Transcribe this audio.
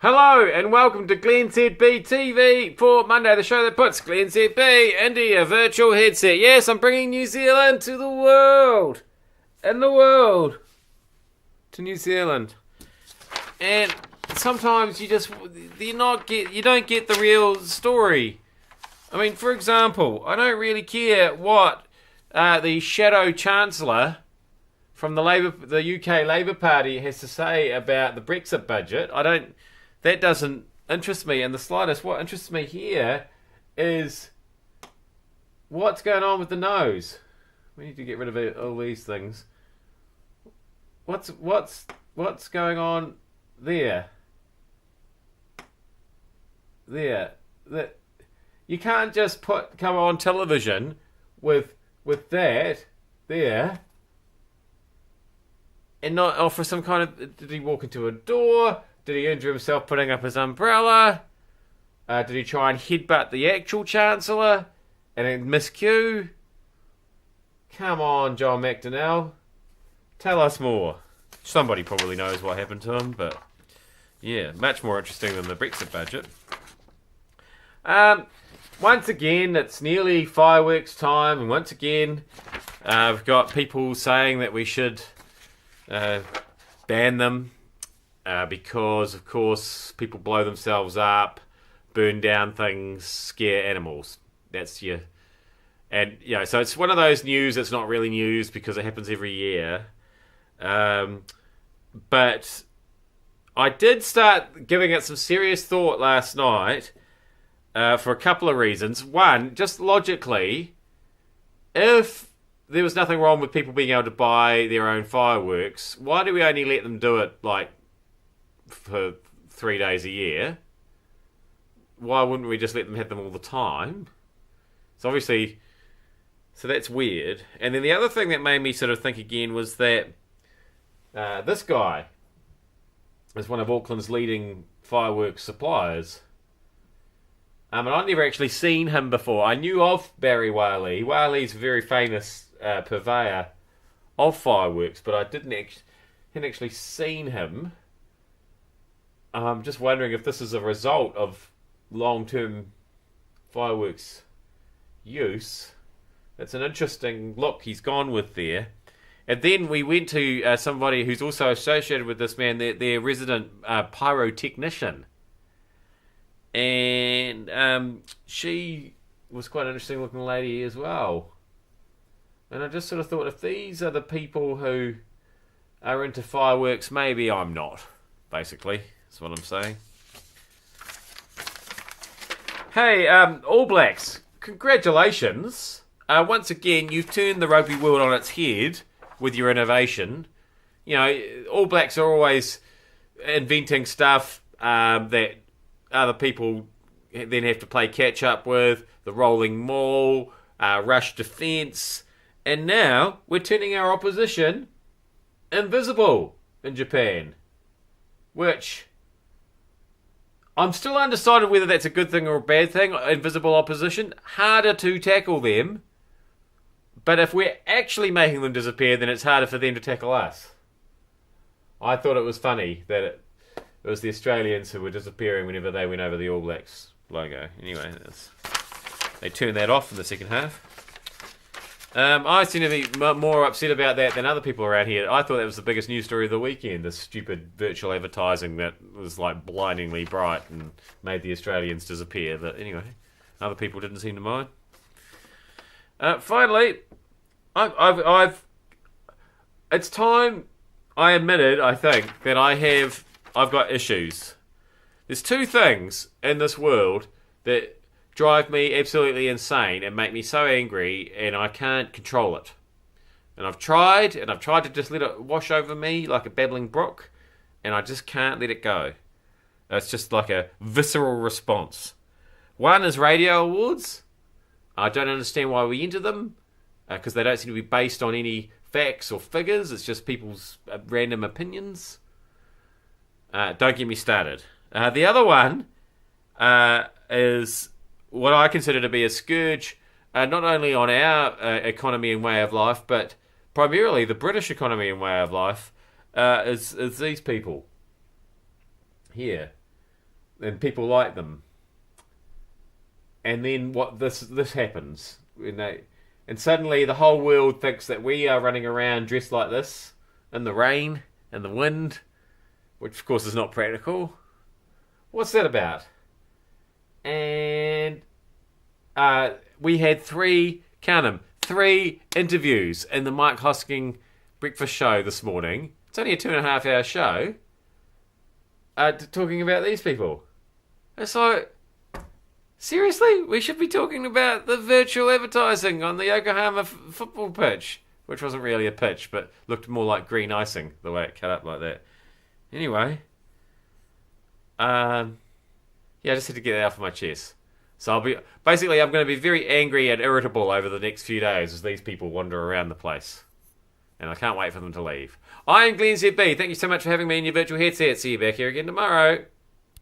Hello and welcome to glennzb TV for Monday, the show that puts glennzb into your virtual headset. Yes, I'm bringing New Zealand to the world. And the world to New Zealand. And sometimes you don't get the real story. I mean, for example, I don't really care what the shadow chancellor from the UK Labour Party has to say about the Brexit budget. That doesn't interest me in the slightest. What interests me here is what's going on with the nose. We need to get rid of all these things. What's going on there? That you can't just come on television with that there and not offer some kind of. Did he walk into a door? Did he injure himself putting up his umbrella? Did he try and headbutt the actual Chancellor and then miscue? Come on, John McDonnell. Tell us more. Somebody probably knows what happened to him, but yeah, much more interesting than the Brexit budget. Once again, it's nearly fireworks time, and once again, we've got people saying that we should ban them. Because, of course, people blow themselves up, burn down things, scare animals. So it's one of those news that's not really news because it happens every year. But I did start giving it some serious thought last night for a couple of reasons. One, just logically, if there was nothing wrong with people being able to buy their own fireworks, why do we only let them do it, for 3 days a year? Why wouldn't we just let them have them all the time? So that's weird. And then the other thing that made me sort of think again was that this guy is one of Auckland's leading fireworks suppliers. And I'd never actually seen him before. I knew of Barry Whaley. Whaley's a very famous purveyor of fireworks, but I hadn't actually seen him. I'm just wondering if this is a result of long-term fireworks use. It's an interesting look he's gone with there. And then we went to somebody who's also associated with this man, their resident pyrotechnician. And she was quite an interesting looking lady as well. And I just sort of thought, if these are the people who are into fireworks, maybe I'm not, basically. That's what I'm saying. Hey, All Blacks, congratulations. Once again, you've turned the rugby world on its head with your innovation. You know, All Blacks are always inventing stuff that other people then have to play catch up with. The rolling maul, rush defence. And now we're turning our opposition invisible in Japan. Which I'm still undecided whether that's a good thing or a bad thing. Invisible opposition, harder to tackle them. But if we're actually making them disappear, then it's harder for them to tackle us. I thought it was funny that it was the Australians who were disappearing whenever they went over the All Blacks logo. Anyway, they turned that off in the second half. I seem to be more upset about that than other people around here. I thought that was the biggest news story of the weekend, this stupid virtual advertising that was like blindingly bright and made the Australians disappear. But anyway, other people didn't seem to mind. Finally, it's time I admitted, I think, that I've got issues. There's two things in this world that drive me absolutely insane and make me so angry, and I can't control it. And I've tried to just let it wash over me like a babbling brook, and I just can't let it go. It's just like a visceral response. One is radio awards. I don't understand why we enter them, because they don't seem to be based on any facts or figures. It's just people's random opinions. Don't get me started. The other one is what I consider to be a scourge, not only on our economy and way of life, but primarily the British economy and way of life, is these people here. and people like them. And then what this happens, and suddenly the whole world thinks that we are running around dressed like this in the rain and the wind, which of course is not practical. What's that about? And we had three interviews in the Mike Hosking breakfast show this morning. It's only a 2.5 hour show. Talking about these people. It's like, seriously? We should be talking about the virtual advertising on the Yokohama football pitch. Which wasn't really a pitch, but looked more like green icing, the way it cut up like that. Anyway. I just had to get that off my chest. So I'm going to be very angry and irritable over the next few days as these people wander around the place. And I can't wait for them to leave. I am glennzb. Thank you so much for having me in your virtual headset. See you back here again tomorrow.